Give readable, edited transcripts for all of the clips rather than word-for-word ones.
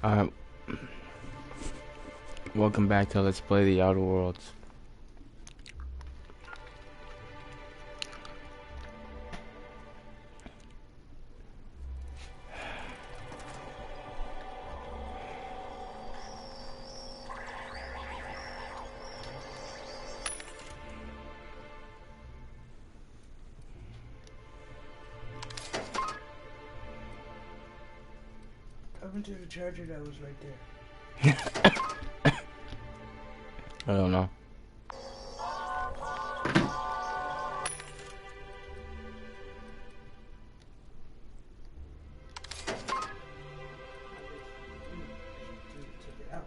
Uh, Welcome back to Let's Play the Outer Worlds. Up into the charger that was right there. I don't know. Take it out.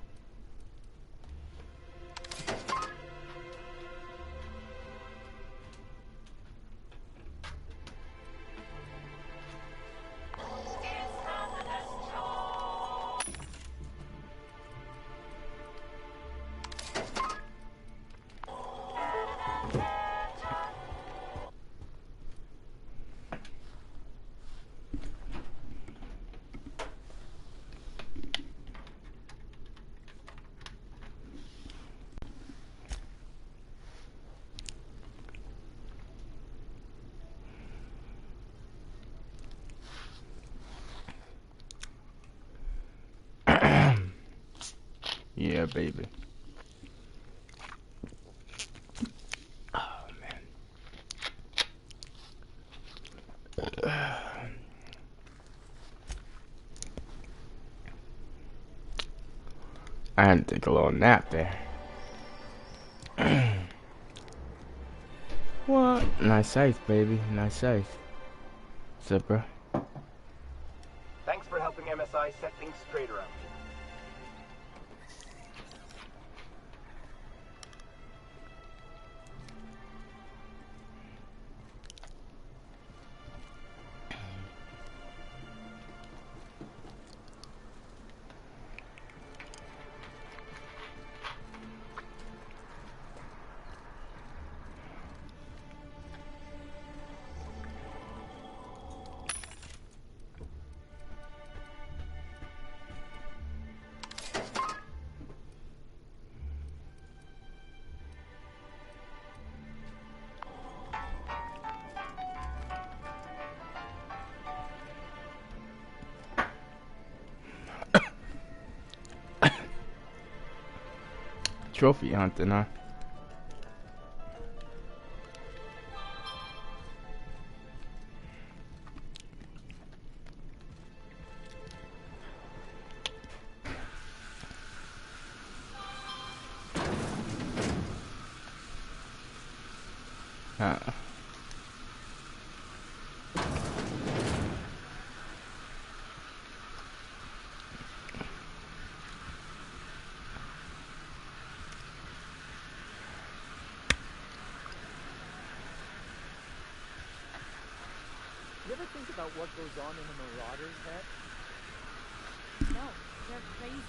Yeah, baby. Oh, man. I had to take a little nap there. What? Nice safe, baby. Nice safe. Zipper. Thanks for helping MSI set things straight around here. Trophy hunting, huh? Uh. You ever think about what goes on in a marauder's head? No, they're crazy.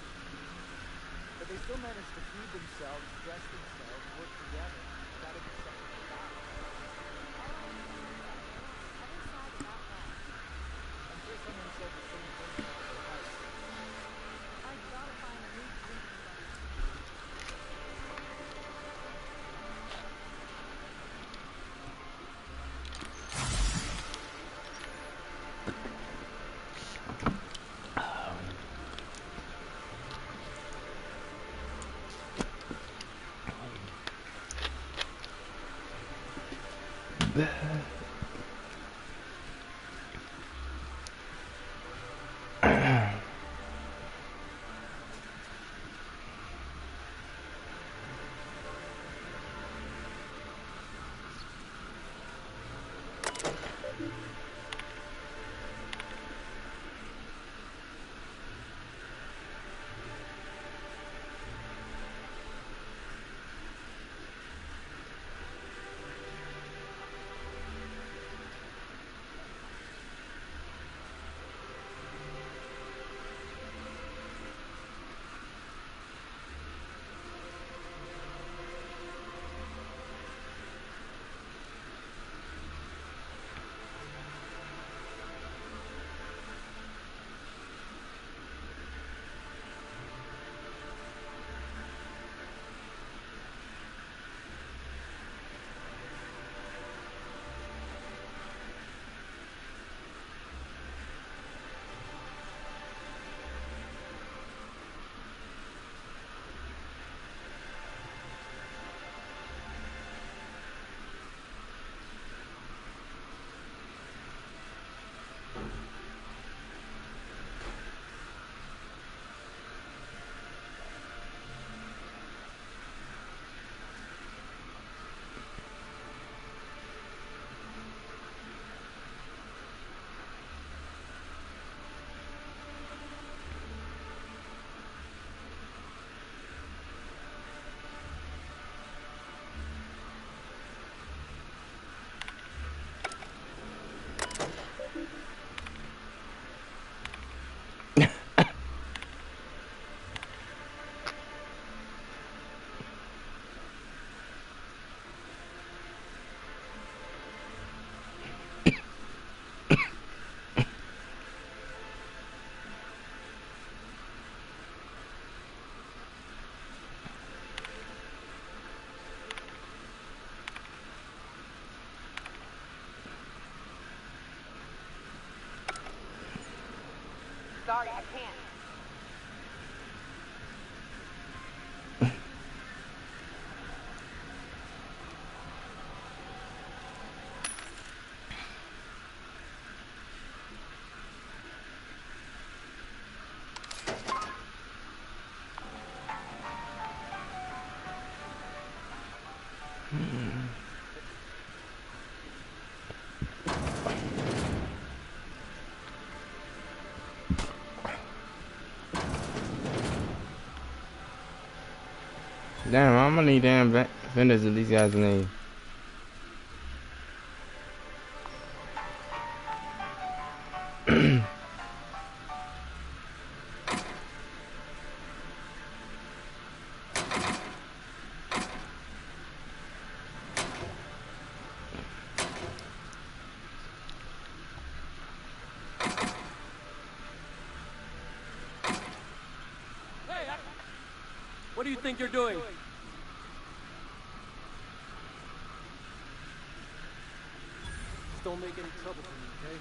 But they still manage to feed themselves, dress themselves, work together. Gotta be something to that. Other side of that wall. I'm sure someone said the same thing about their house. I gotta find a new drinking buddy. Sorry, I can't. Damn, I'm gonna need damn vendors that these guys need. What do you think you're doing? Just don't make any trouble for me, okay?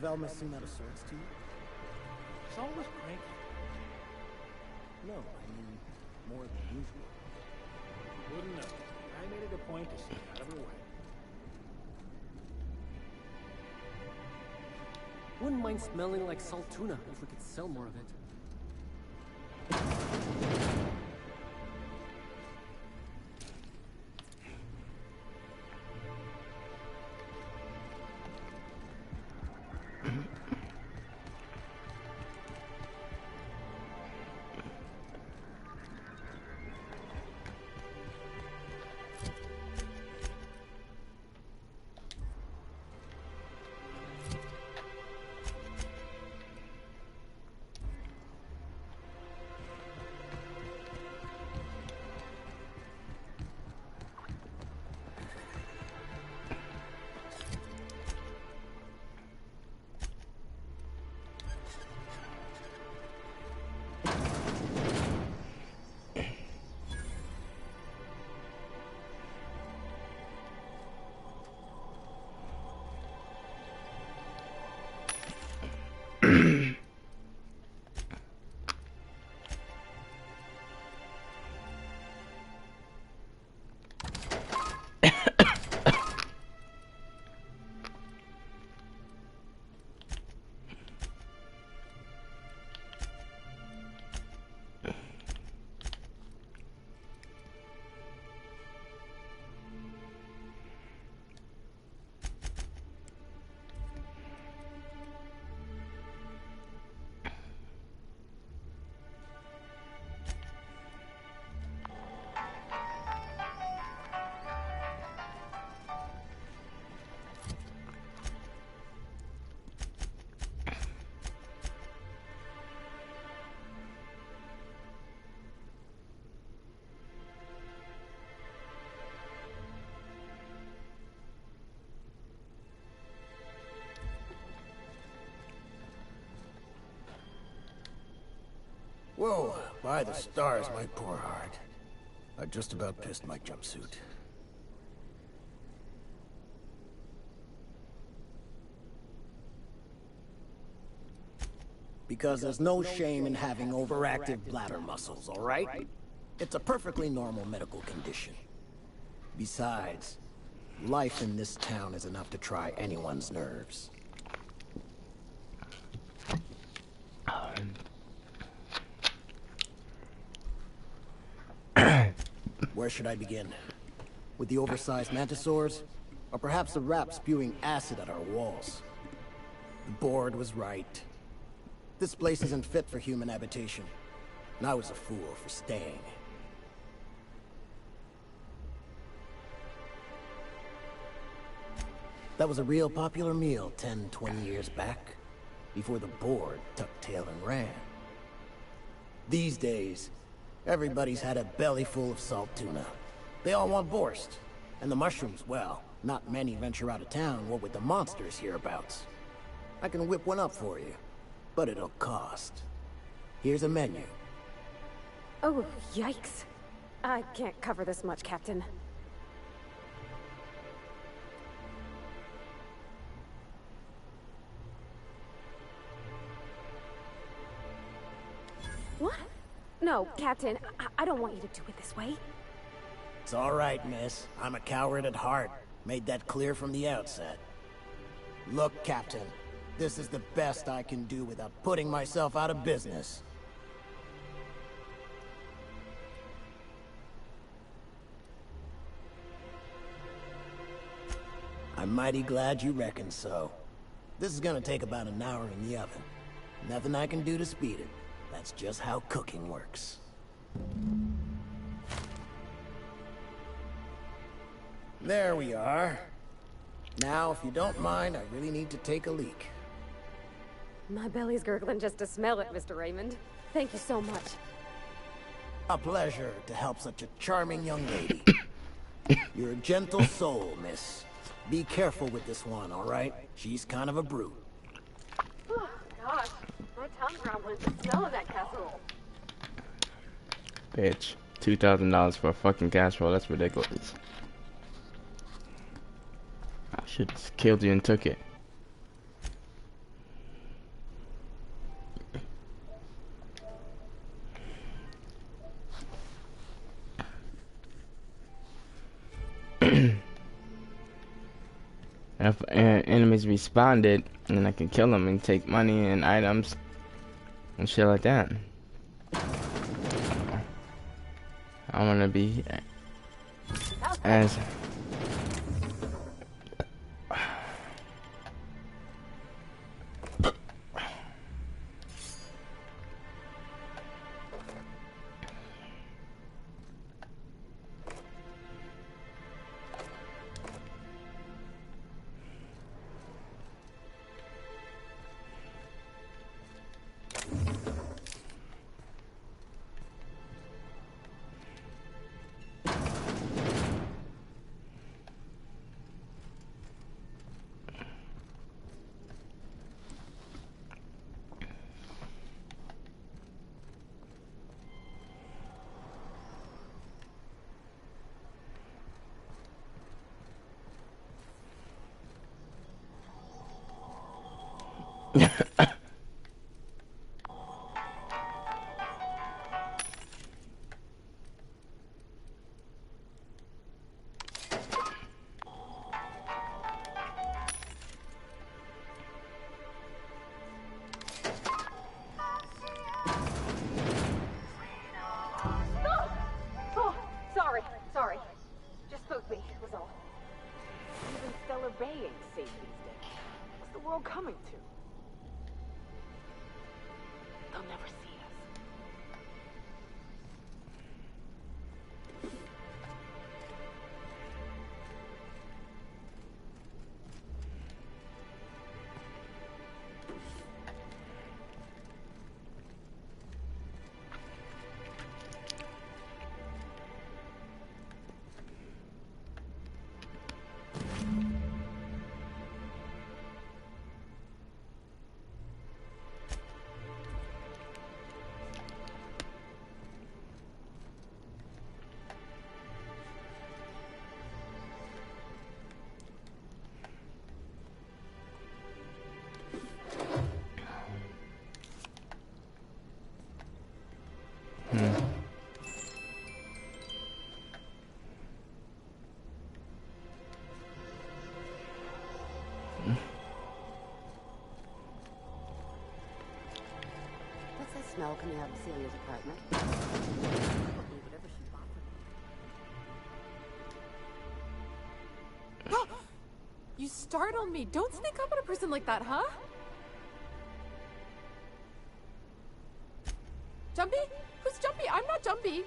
Velma seem out of sorts to you? She's always cranky. No, I mean more than usual. Wouldn't know. I made it a point to stay out of her way. Wouldn't mind smelling like salt tuna if we could sell more of it. Whoa, by the stars, my poor heart. I just about pissed my jumpsuit. Because there's no shame in having overactive bladder muscles, all right? It's a perfectly normal medical condition. Besides, life in this town is enough to try anyone's nerves. Where should I begin? With the oversized mantisaurs? Or perhaps the rap spewing acid at our walls? The board was right. This place isn't fit for human habitation. And I was a fool for staying. That was a real popular meal 10, 20 years back, before the board tucked tail and ran. These days, everybody's had a belly full of salt tuna. They all want borscht. And the mushrooms, well, not many venture out of town, what with the monsters hereabouts. I can whip one up for you, but it'll cost. Here's a menu. Oh, yikes. I can't cover this much, Captain. What? No, Captain, I don't want you to do it this way. It's all right, miss. I'm a coward at heart. Made that clear from the outset. Look, Captain, this is the best I can do without putting myself out of business. I'm mighty glad you reckon so. This is gonna take about an hour in the oven. Nothing I can do to speed it. That's just how cooking works. There we are. Now, if you don't mind, I really need to take a leak. My belly's gurgling just to smell it, Mr. Raymond. Thank you so much. A pleasure to help such a charming young lady. You're a gentle soul, miss. Be careful with this one, all right? She's kind of a brute. Oh, gosh. My tongue's rumbling from smelling that casserole. Bitch. $2,000 for a fucking casserole. That's ridiculous. I should have killed you and took it. if enemies responded, then I can kill them and take money and items and shit like that. I want to be as Oh, sorry. Just spooked me, was all. Even Stellar Bay ain't safe these days. What's the world coming to? They'll never see us. What's that smell coming out of Celia's apartment? Probably whatever she bought for me. You startled me. Don't sneak up on a person like that, huh? Jumpy? Who's Jumpy? I'm not Jumpy.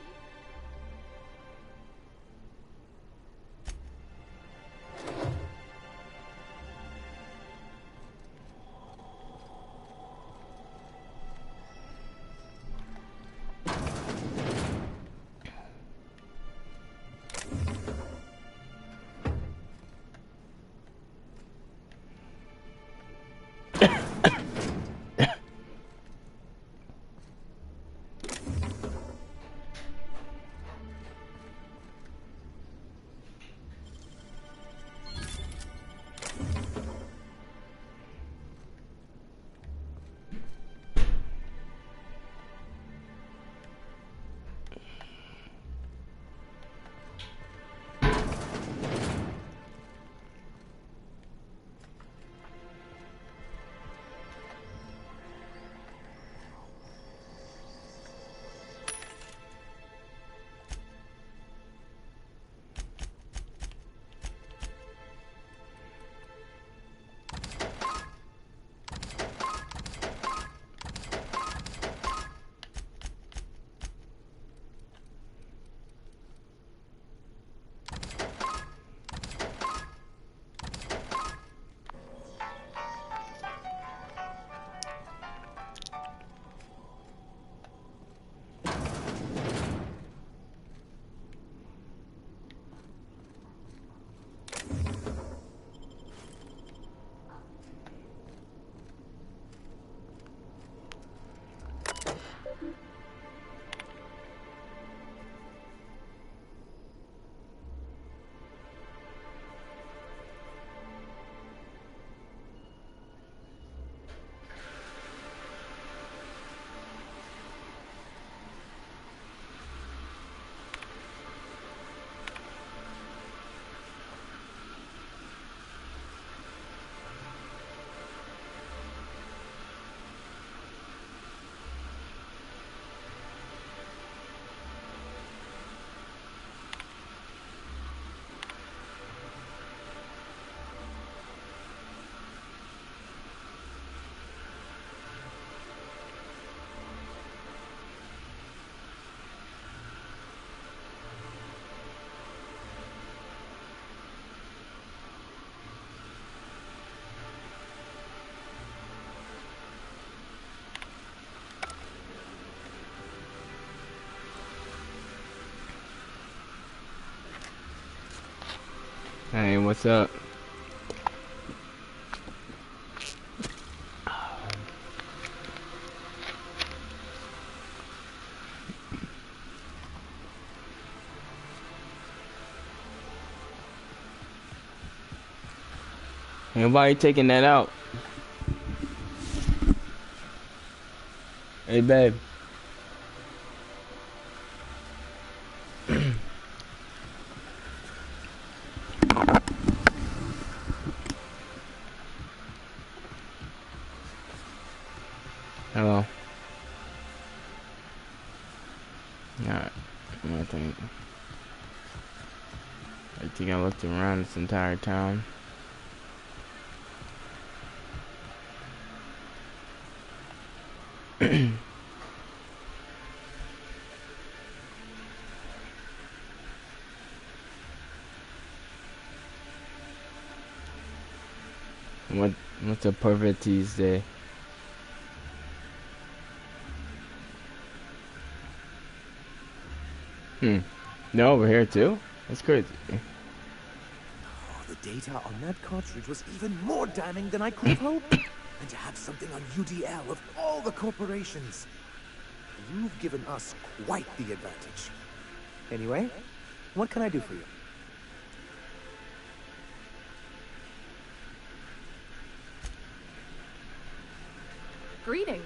Hey, what's up? And why are you taking that out? Hey, babe. Hello. Alright. I think I looked around this entire town. What's a perfect Tuesday? No, over here too? That's crazy. Oh, the data on that cartridge was even more damning than I could have hoped. And to have something on UDL of all the corporations. You've given us quite the advantage. Anyway, what can I do for you? Greetings,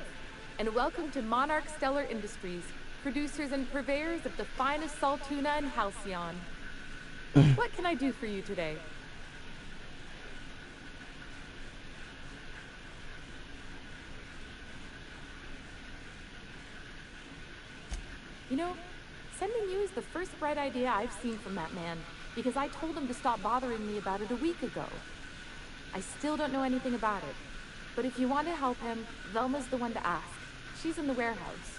and welcome to Monarch Stellar Industries, producers and purveyors of the finest salt tuna in Halcyon. What can I do for you today? You know, sending you is the first bright idea I've seen from that man, because I told him to stop bothering me about it a week ago. I still don't know anything about it, but if you want to help him, Velma's the one to ask. She's in the warehouse.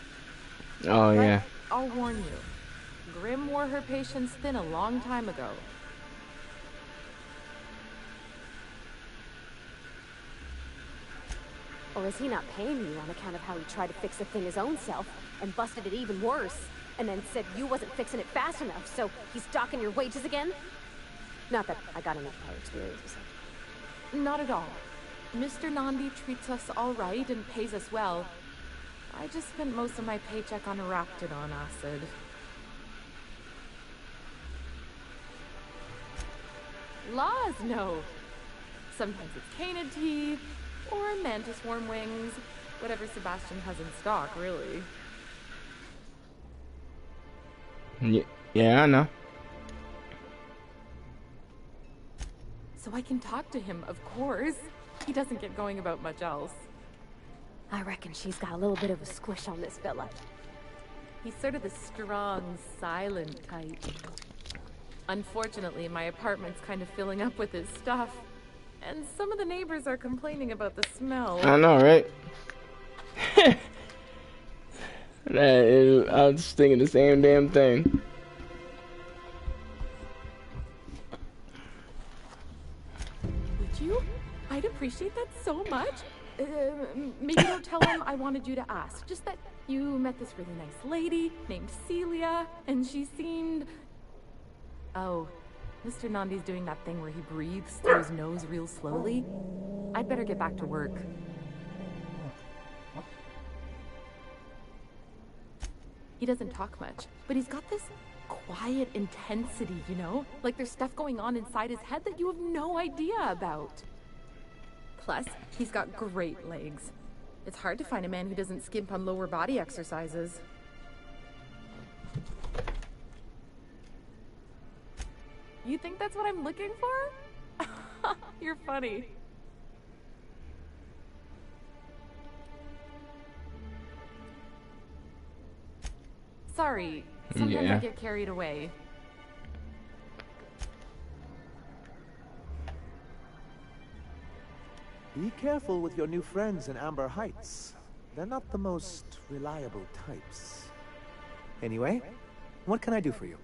Oh, But yeah. I'll warn you, Grim wore her patience thin a long time ago. Or is he not paying you on account of how he tried to fix the thing his own self and busted it even worse, and then said you wasn't fixing it fast enough, so he's docking your wages again? Not that I got enough prior experience. Not at all. Mr. Nandi treats us all right and pays us well. I just spent most of my paycheck on Raptidon acid. Laws, no. Sometimes it's canid teeth, or mantis worm wings. Whatever Sebastian has in stock, really. Yeah, I know. So I can talk to him, of course. He doesn't get going about much else. I reckon she's got a little bit of a squish on this fella. He's sort of the strong, silent type. Unfortunately, my apartment's kind of filling up with his stuff. And some of the neighbors are complaining about the smell. I know, right? I was thinking the same damn thing. Would you? I'd appreciate that so much. Maybe don't tell him I wanted you to ask. Just that you met this really nice lady named Celia, and she seemed... Oh, Mr. Nandi's doing that thing where he breathes through his nose real slowly. I'd better get back to work. He doesn't talk much, but he's got this quiet intensity, you know? Like there's stuff going on inside his head that you have no idea about. Plus, he's got great legs. It's hard to find a man who doesn't skimp on lower body exercises. You think that's what I'm looking for? You're funny. Sorry, sometimes I get carried away. Be careful with your new friends in Amber Heights. They're not the most reliable types. Anyway, what can I do for you?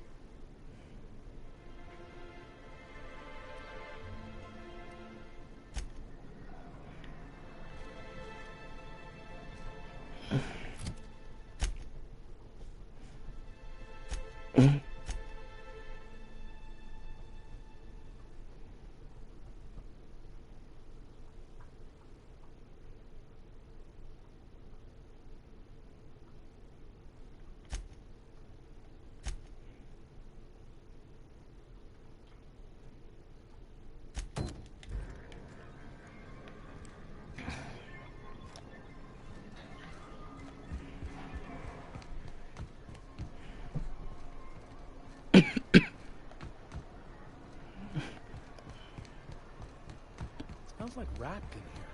Smells like rat in here.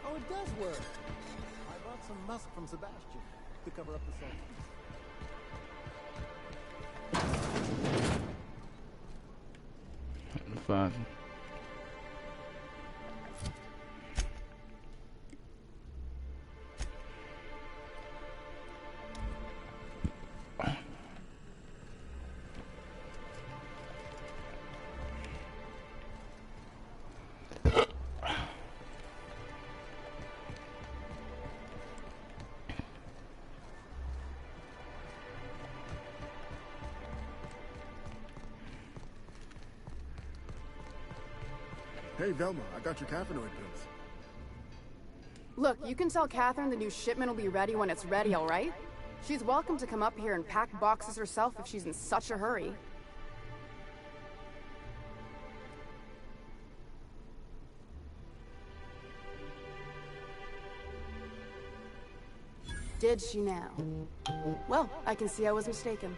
Oh, it does work. I brought some musk from Sebastian to cover up the salt. Fuck. Hey, Velma, I got your caffeinoid pills. Look, you can tell Catherine the new shipment will be ready when it's ready, all right? She's welcome to come up here and pack boxes herself if she's in such a hurry. Did she now? Well, I can see I was mistaken.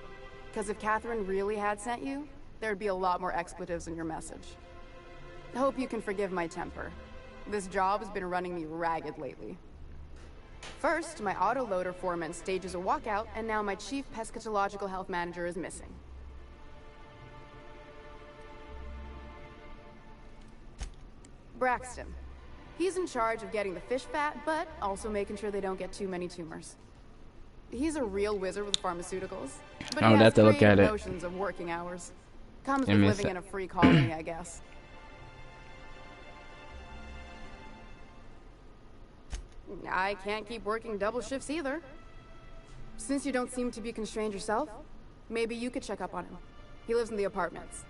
Because if Catherine really had sent you, there'd be a lot more expletives in your message. I hope you can forgive my temper. This job has been running me ragged lately. First, my autoloader foreman stages a walkout, and now my chief pescatological health manager is missing. Braxton. He's in charge of getting the fish fat, but also making sure they don't get too many tumors. He's a real wizard with pharmaceuticals, but I would he have has to look great at it. notions of working hours. Comes I with miss living it. in a free colony, I guess. I can't keep working double shifts either. Since you don't seem to be constrained yourself, maybe you could check up on him. He lives in the apartments.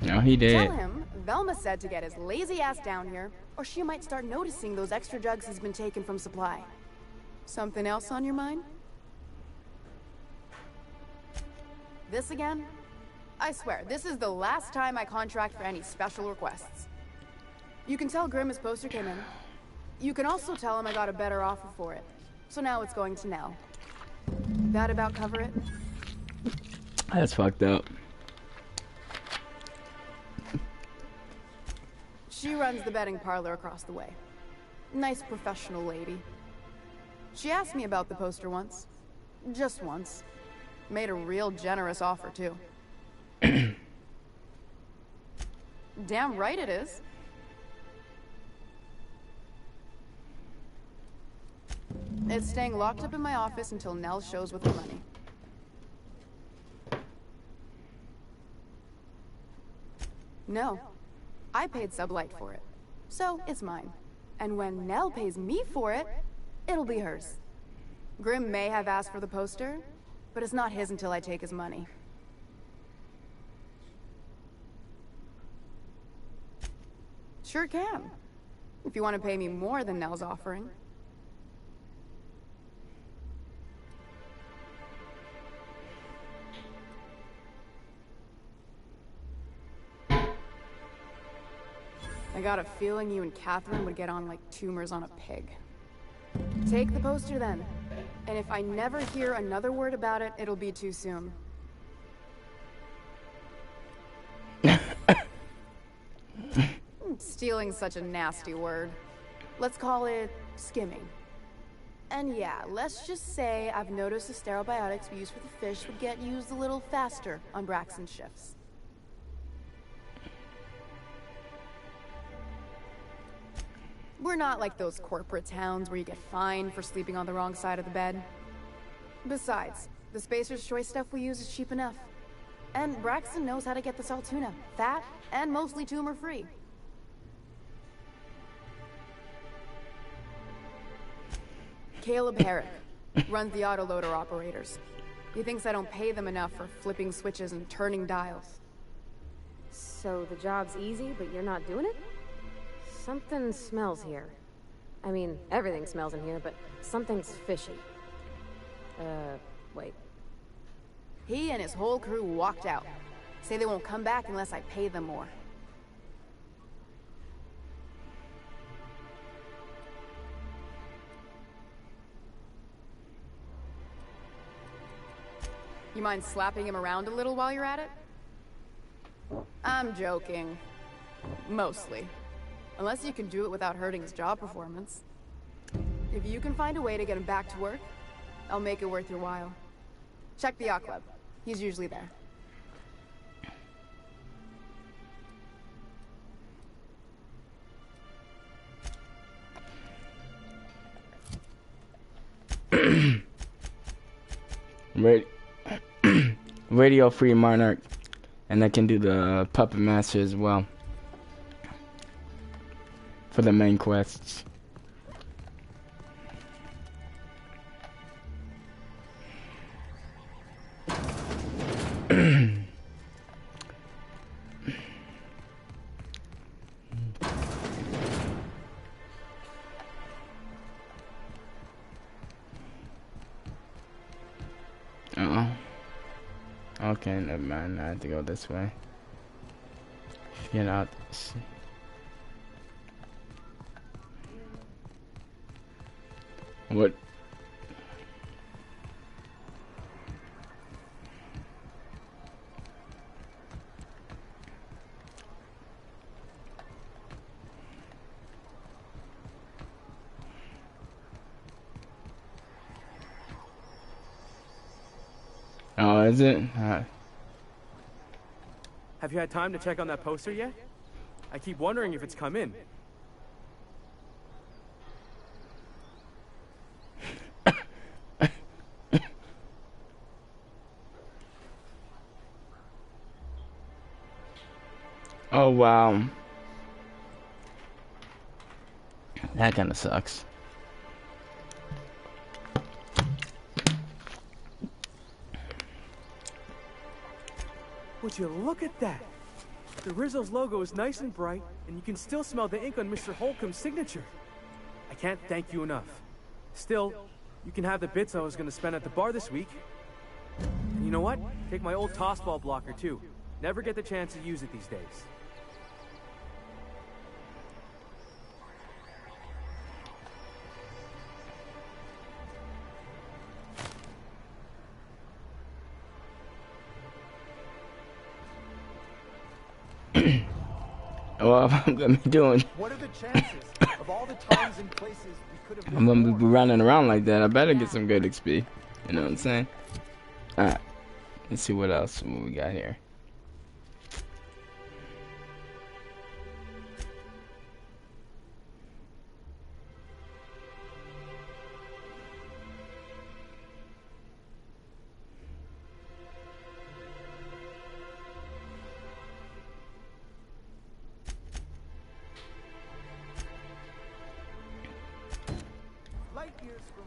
No, he did. Tell him Velma said to get his lazy ass down here, or she might start noticing those extra jugs he's been taking from supply. Something else on your mind? This again? I swear, this is the last time I contract for any special requests. You can tell Grimm his poster came in. You can also tell him I got a better offer for it. So now it's going to Nell. That about cover it? That's fucked up. She runs the betting parlor across the way. Nice professional lady. She asked me about the poster once. Just once. Made a real generous offer, too. Damn right it is. It's staying locked up in my office until Nell shows with the money. No. I paid Sublight for it. So, it's mine. And when Nell pays me for it, it'll be hers. Grimm may have asked for the poster, but it's not his until I take his money. Sure can. If you want to pay me more than Nell's offering. I got a feeling you and Catherine would get on like tumors on a pig. Take the poster then. And if I never hear another word about it, it'll be too soon. Stealing's such a nasty word. Let's call it skimming. And yeah, let's just say I've noticed the sterile biotics we use for the fish would get used a little faster on Braxton shifts. We're not like those corporate towns where you get fined for sleeping on the wrong side of the bed. Besides, the Spacer's Choice stuff we use is cheap enough. And Braxton knows how to get the salt tuna, fat, and mostly tumor-free. Caleb Herrick runs the autoloader operators. He thinks I don't pay them enough for flipping switches and turning dials. So the job's easy, but you're not doing it? Something smells here. I mean, everything smells in here, but something's fishy. Wait. He and his whole crew walked out. Say they won't come back unless I pay them more. You mind slapping him around a little while you're at it? I'm joking. Mostly. Unless you can do it without hurting his job performance. If you can find a way to get him back to work, I'll make it worth your while. Check the yacht club. He's usually there. Radio Free Monarch, and I can do the Puppet Master as well for the main quests. Okay, never mind. I have to go this way. Get out. What? Oh, is it? Have you had time to check on that poster yet? I keep wondering if it's come in. Oh, wow. That kind of sucks. Would you look at that? The Rizzo's logo is nice and bright, and you can still smell the ink on Mr. Holcomb's signature. I can't thank you enough. Still, you can have the bits I was going to spend at the bar this week. And you know what? Take my old tossball blocker, too. Never get the chance to use it these days. Well, I'm gonna be doing. What are the chances of all the times and places we could have I'm gonna be running around like that. I better get some good XP. You know what I'm saying? Alright. Let's see what else we got here.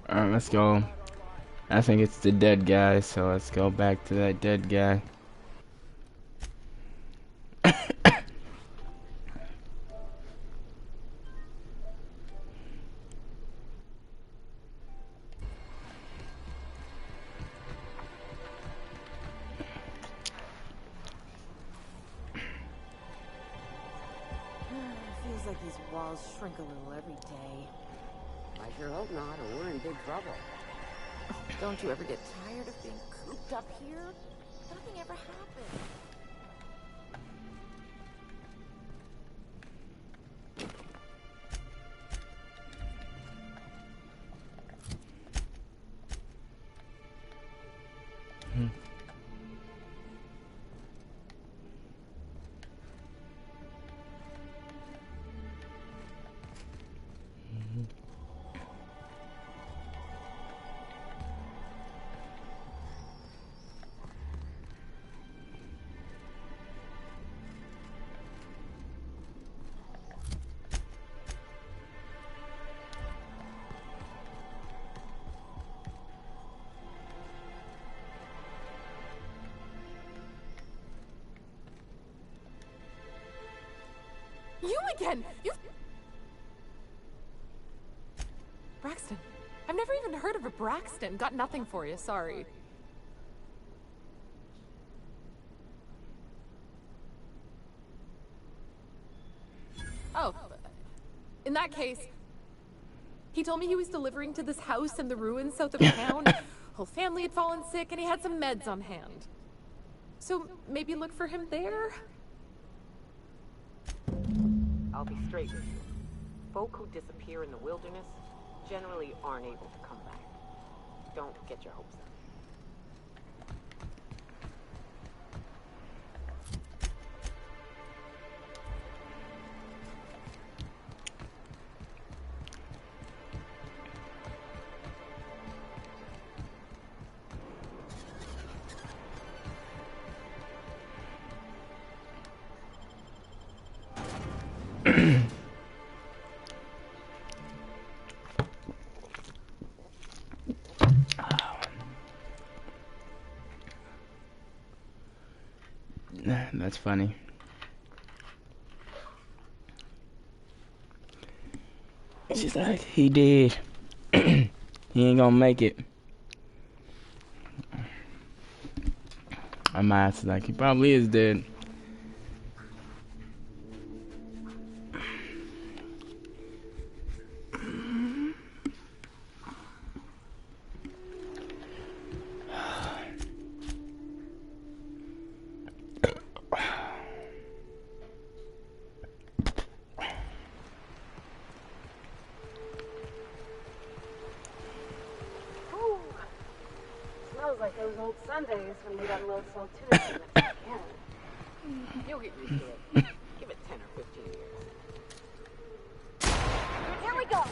Alright, let's go. I think it's the dead guy, so let's go back to that dead guy. Feels like these walls shrink a little every day. I sure hope not, or we're in big trouble. Don't you ever get tired of being cooped up here? Nothing ever happens. You again! You... Braxton. I've never even heard of a Braxton. Got nothing for you, sorry. Oh. In that case, he told me he was delivering to this house in the ruins south of town. whole family had fallen sick and he had some meds on hand. So maybe look for him there? I'll be straight with you. Folk who disappear in the wilderness generally aren't able to come back. Don't get your hopes up. That's funny. She's like, he did. He ain't gonna make it. I'm asked like, he probably is dead. Smells like those old Sundays when we got a little salt tuna in the can. You'll get used to it. Give it 10 or 15 years. Here we go!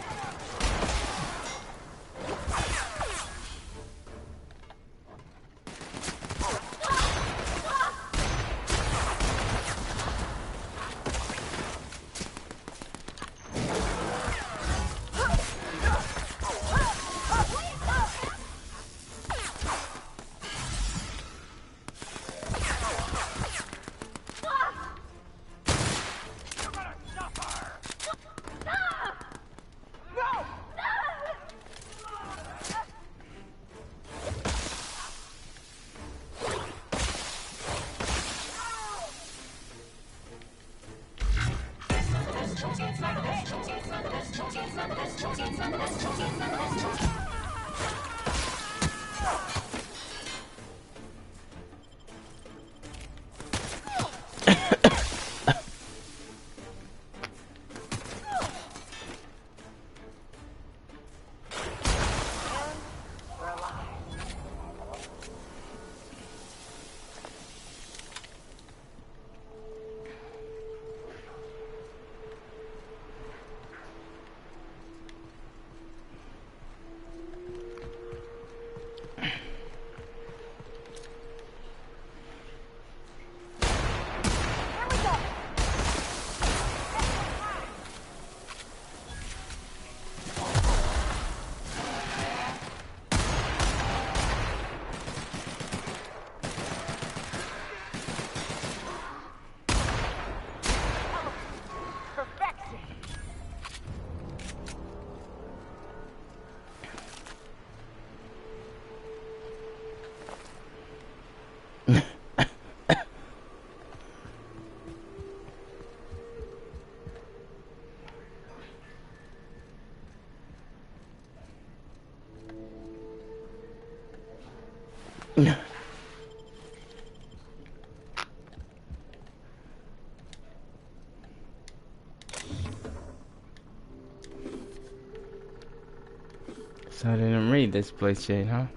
So I didn't read this place yet, huh?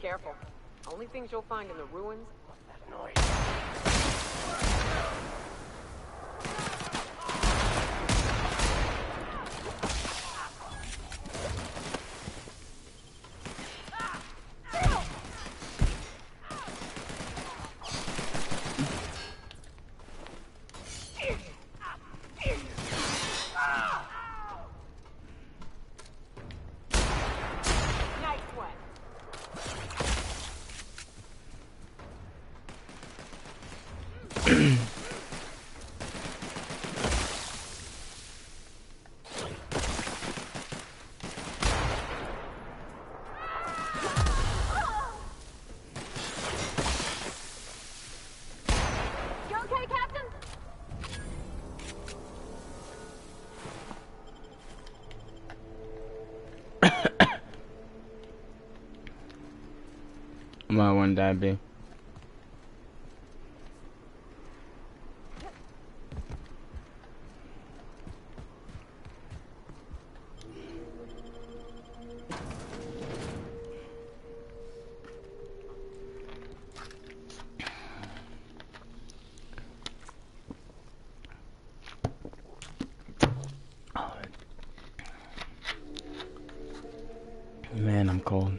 careful. Only things you'll find in the ruins. What's that noise? My one die, B. Man, I'm cold.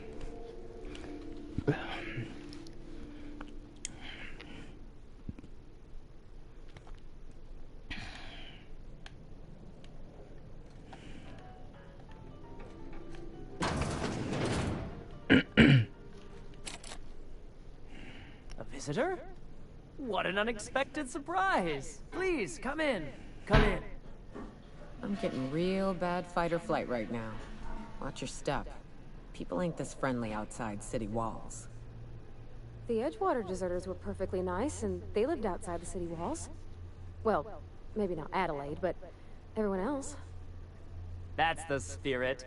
A visitor? What an unexpected surprise! Please, come in. Come in. I'm getting real bad fight or flight right now. Watch your step. People ain't this friendly outside city walls. The Edgewater deserters were perfectly nice, and they lived outside the city walls. Well, maybe not Adelaide, but everyone else. That's the spirit.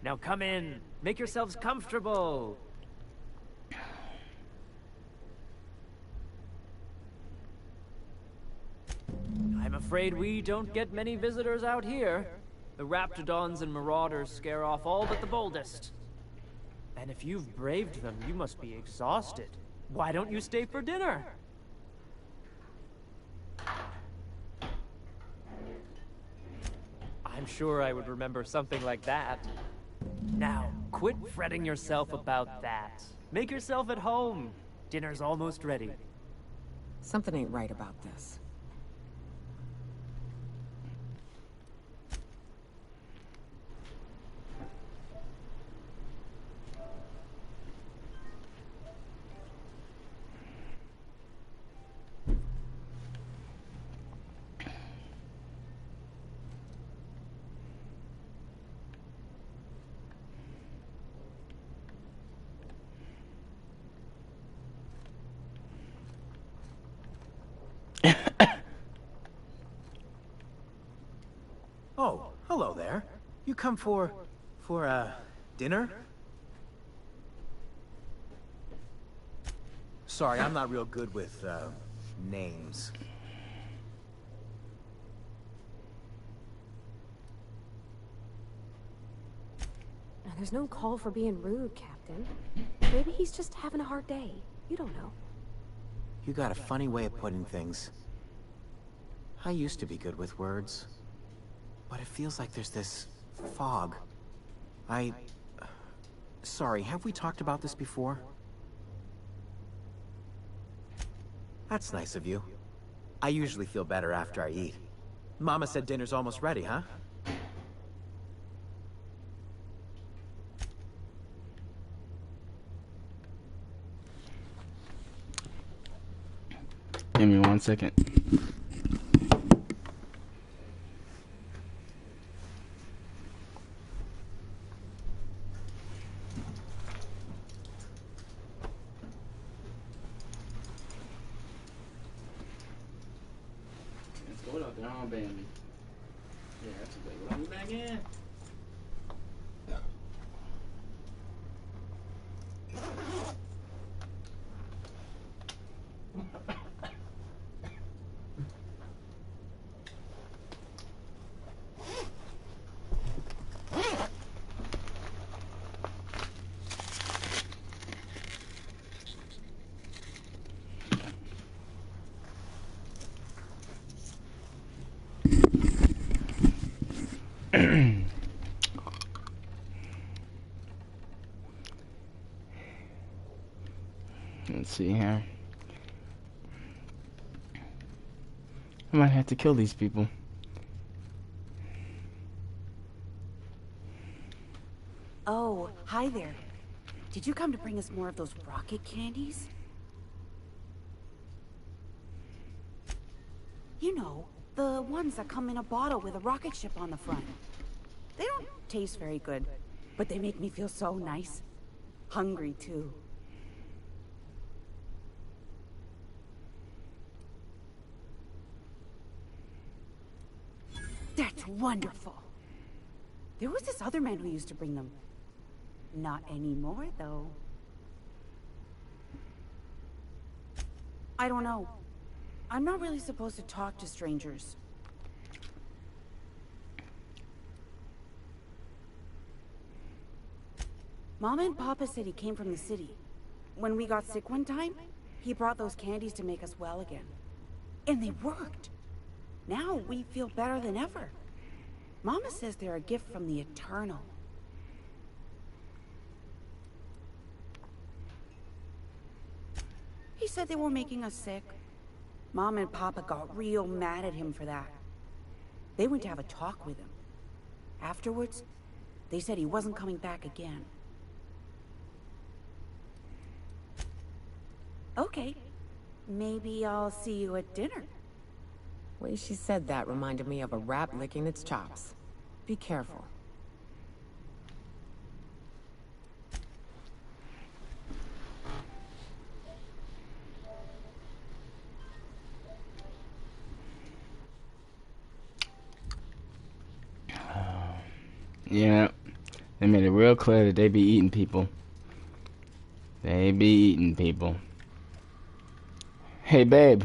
Now come in. Make yourselves comfortable. I'm afraid we don't get many visitors out here. The Raptidons and Marauders scare off all but the boldest. And if you've braved them, you must be exhausted. Why don't you stay for dinner? I'm sure I would remember something like that. Now, quit fretting yourself about that. Make yourself at home. Dinner's almost ready. Something ain't right about this. Oh, hello there. You come for dinner? Sorry, I'm not real good with, names. There's no call for being rude, Captain. Maybe he's just having a hard day. You don't know. You got a funny way of putting things. I used to be good with words. But it feels like there's this fog. Sorry, have we talked about this before? That's nice of you. I usually feel better after I eat. Mama said dinner's almost ready, huh? Give me 1 second. Let's go out there, huh, Bambi? Yeah, that's a big one. Back in. Let's see here. I might have to kill these people. Oh, hi there. Did you come to bring us more of those rocket candies? You know, the ones that come in a bottle with a rocket ship on the front. They don't taste very good, but they make me feel so nice. Hungry, too. That's wonderful. There was this other man who used to bring them. Not anymore, though. I don't know. I'm not really supposed to talk to strangers. Mama and Papa said he came from the city. When we got sick one time, he brought those candies to make us well again. And they worked. Now we feel better than ever. Mama says they're a gift from the Eternal. He said they were making us sick. Mom and Papa got real mad at him for that. They went to have a talk with him. Afterwards, they said he wasn't coming back again. Okay. Maybe I'll see you at dinner. The way she said that reminded me of a rat licking its chops. Be careful. Yeah, they made it real clear that they be eating people. They be eating people. Hey, babe.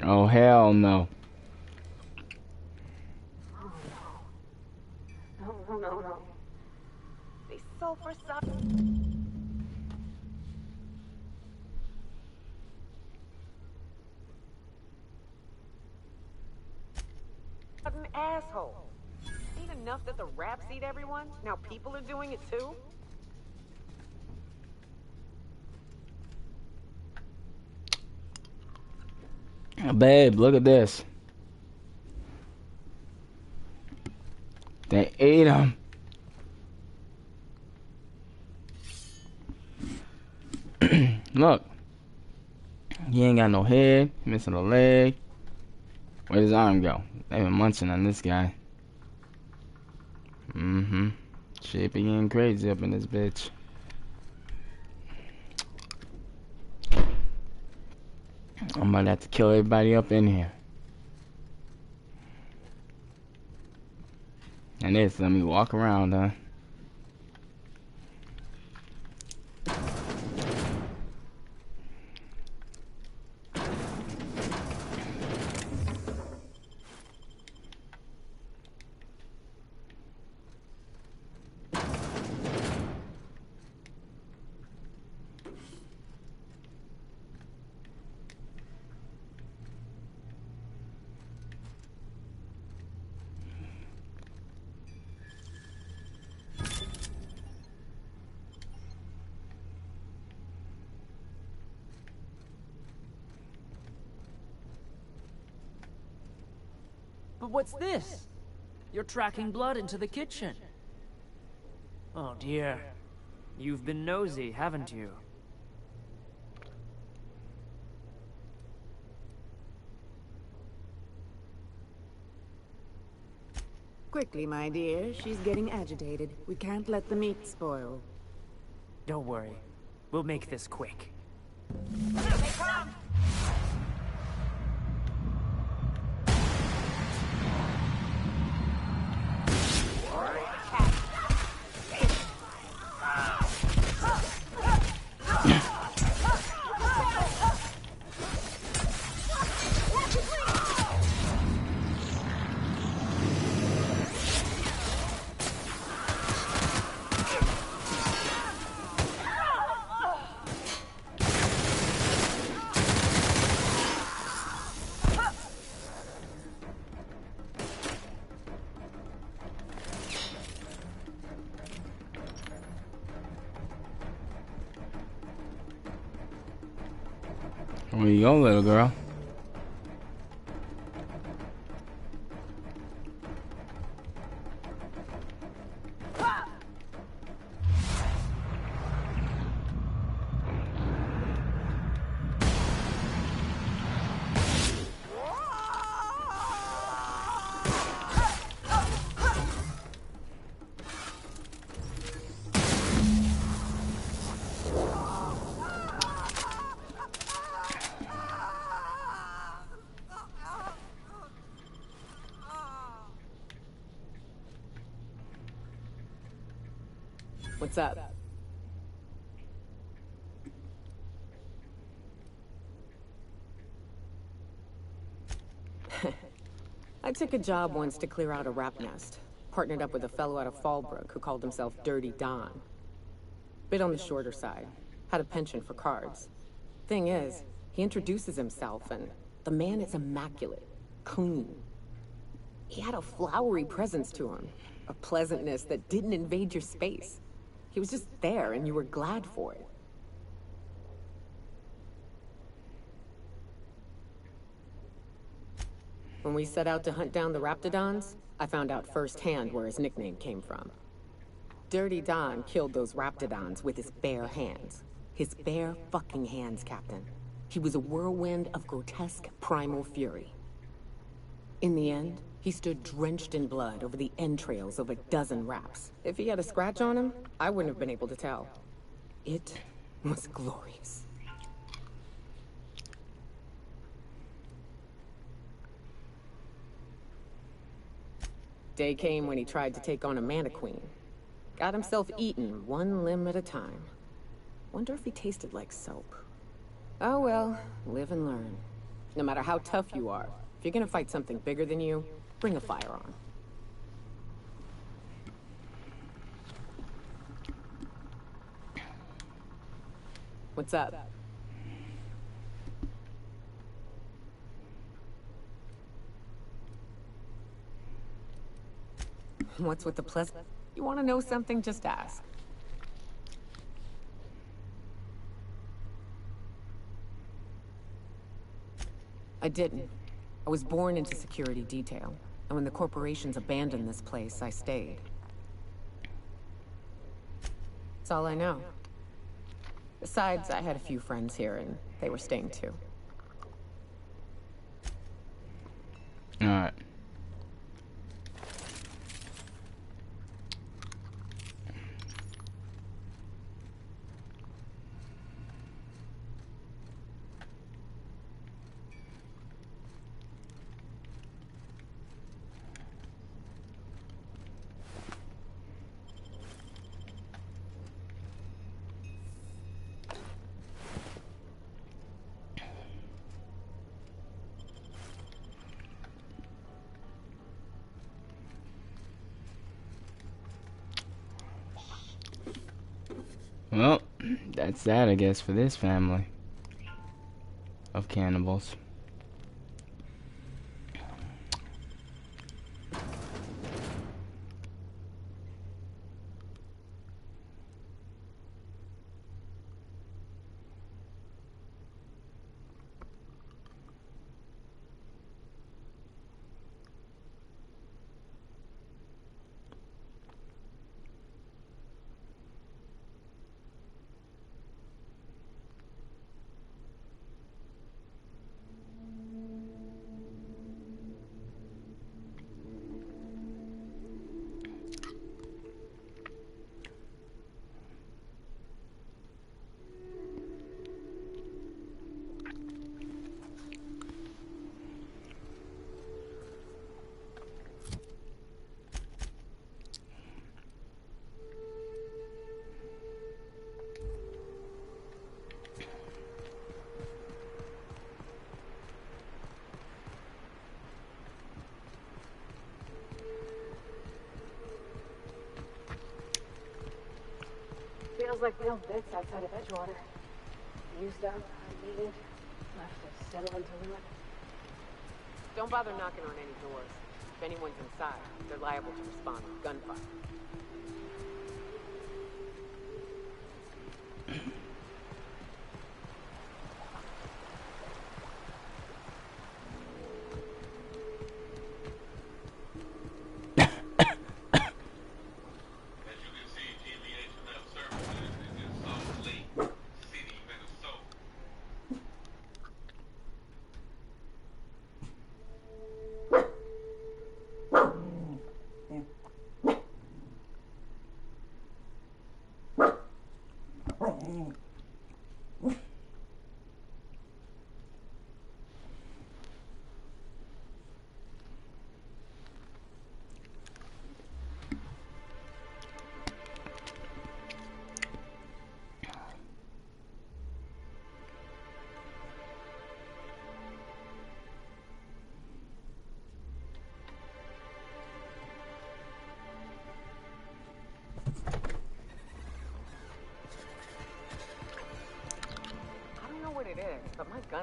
Oh, hell no. No. They sulfur suck. What an asshole. Ain't enough that the rats eat everyone? Now people are doing it too? Babe, look at this. They ate him. Look. He ain't got no head. Missing a leg. Where'd his arm go? They been munching on this guy. Shit be getting crazy up in this bitch. I might have to kill everybody up in here. And this, let me walk around, huh? But what's this? You're tracking blood into the kitchen. Oh dear. You've been nosy, haven't you? Quickly, my dear. She's getting agitated. We can't let the meat spoil. Don't worry. We'll make this quick. They come! Where you go, little girl? What's up? I took a job once to clear out a rap nest. Partnered up with a fellow out of Fallbrook who called himself Dirty Don. Bit on the shorter side. Had a penchant for cards. Thing is, he introduces himself and the man is immaculate. Clean. He had a flowery presence to him. A pleasantness that didn't invade your space. He was just there and you were glad for it. When we set out to hunt down the Raptidons, I found out firsthand where his nickname came from. Dirty Don killed those Raptidons with his bare hands. His bare fucking hands, Captain. He was a whirlwind of grotesque primal fury. In the end, he stood drenched in blood over the entrails of a dozen raps. If he had a scratch on him, I wouldn't have been able to tell. It was glorious. Day came when he tried to take on a Mantiqueen. Got himself eaten one limb at a time. Wonder if he tasted like soap. Oh well, live and learn. No matter how tough you are, if you're gonna fight something bigger than you, bring a firearm. What's up? What's with the pleasant? You want to know something? Just ask. I didn't. I was born into security detail, and when the corporations abandoned this place, I stayed. That's all I know. Besides, I had a few friends here, and they were staying too. All right. Well, that's that, I guess, for this family of cannibals. Feels like the old bits outside of Edgewater. Used up, unneeded, left to settle into ruin. Don't bother knocking on any doors. If anyone's inside, they're liable to respond with gunfire.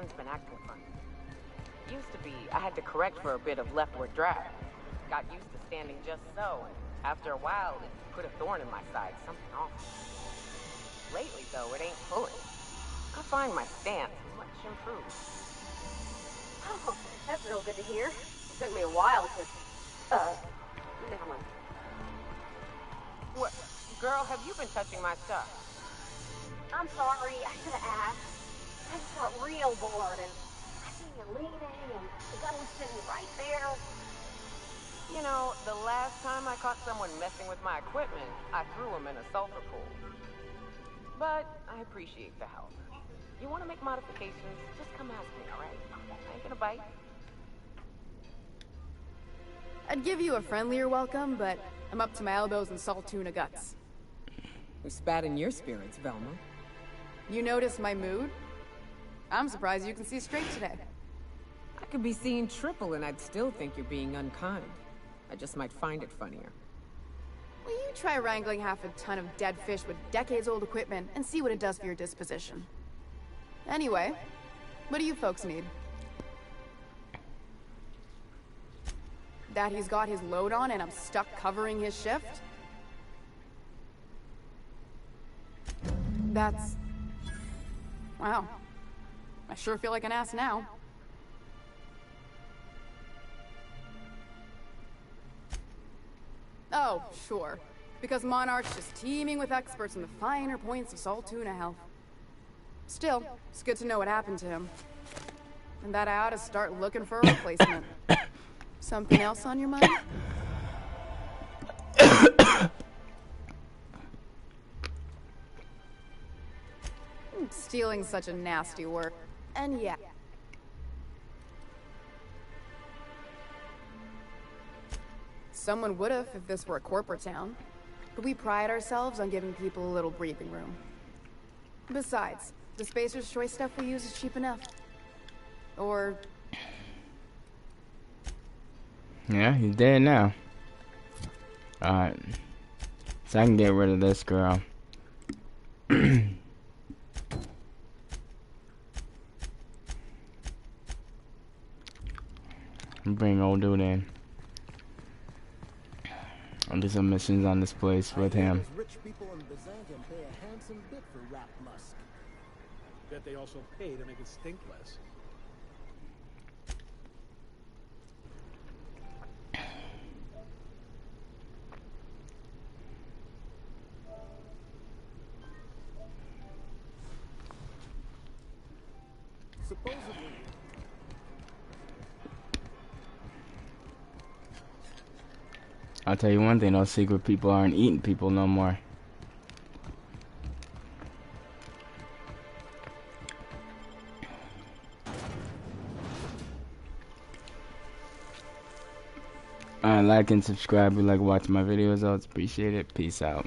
hand's been acting funny. Used to be, I had to correct for a bit of leftward drag. Got used to standing just so, and after a while, it put a thorn in my side, something off. Lately, though, it ain't pulling. I find my stance much improved. Oh, that's real good to hear. It took me a while to, never mind. What? Girl, have you been touching my stuff? I'm sorry, I should have asked. I just got real bored, and I seen you leaning, and the gun was sitting right there. You know, the last time I caught someone messing with my equipment, I threw him in a sulfur pool. But I appreciate the help. You want to make modifications, just come ask me, alright? I ain't gonna bite. I'd give you a friendlier welcome, but I'm up to my elbows in salt tuna guts. Who spat in your spirits, Velma? You noticed my mood? I'm surprised you can see straight today. I could be seeing triple and I'd still think you're being unkind. I just might find it funnier. Will you try wrangling half a ton of dead fish with decades-old equipment and see what it does for your disposition? Anyway, what do you folks need? That he's got his load on and I'm stuck covering his shift? That's... wow. I sure feel like an ass now. Oh, sure. Because Monarch's just teeming with experts in the finer points of salt tuna health. Still, it's good to know what happened to him. And that I ought to start looking for a replacement. Something else on your mind? Stealing's such a nasty word. And yeah. Someone would've if this were a corporate town. But we pride ourselves on giving people a little breathing room. Besides, the Spacer's Choice stuff we use is cheap enough. Or... yeah, he's dead now. Alright. So I can get rid of this girl. Bring old dude in. I'll do some missions on this place with him. Rich people in Byzantium pay a handsome bit for wrapped musk. Bet they also pay to make it stink less. Supposedly... I'll tell you one thing, those secret people aren't eating people no more. Alright, like and subscribe if you like watching my videos. I always appreciate it. Peace out.